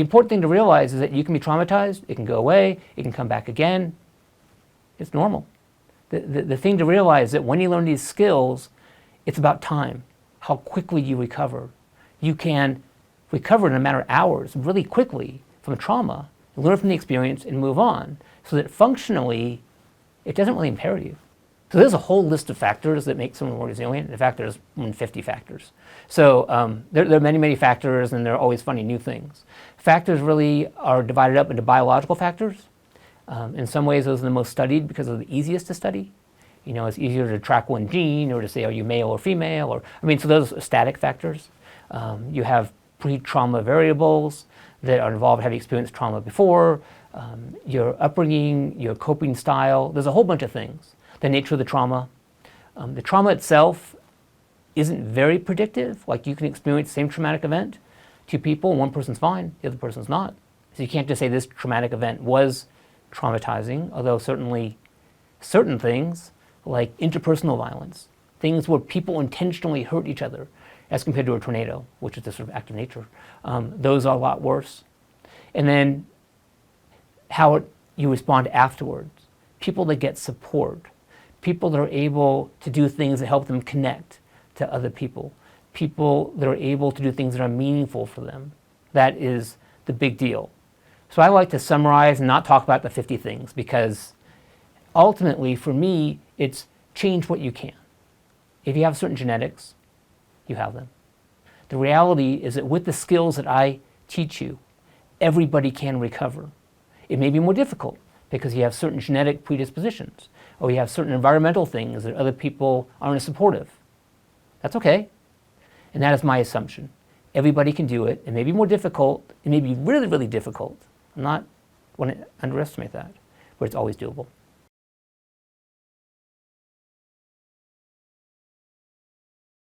The important thing to realize is that you can be traumatized, it can go away, it can come back again. It's normal. The thing to realize is that when you learn these skills, it's about time, how quickly you recover. You can recover in a matter of hours, really quickly, from a trauma, learn from the experience and move on, so that functionally, it doesn't really impair you. So there's a whole list of factors that make someone more resilient. In fact, there's more than 50 factors. So there are many, many factors, and there are always finding new things. Factors really are divided up into biological factors. In some ways, those are the most studied because they're the easiest to study. You know, it's easier to track one gene or to say, are you male or female? So those are static factors. You have pre-trauma variables that are involved, have you experienced trauma before, your upbringing, your coping style. There's a whole bunch of things. The nature of the trauma. The trauma itself isn't very predictive. Like, you can experience the same traumatic event, two people, and one person's fine, the other person's not. So you can't just say this traumatic event was traumatizing, although certainly certain things like interpersonal violence, things where people intentionally hurt each other as compared to a tornado, which is a sort of act of nature, those are a lot worse. And then how you respond afterwards. People that get support, people that are able to do things that help them connect to other people, people that are able to do things that are meaningful for them. That is the big deal. So I like to summarize and not talk about the 50 things, because ultimately for me, it's change what you can. If you have certain genetics, you have them. The reality is that with the skills that I teach you, everybody can recover. It may be more difficult because you have certain genetic predispositions, or you have certain environmental things that other people aren't as supportive. That's okay. And that is my assumption. Everybody can do it. It may be more difficult. It may be really, really difficult. I'm not want to underestimate that, but it's always doable.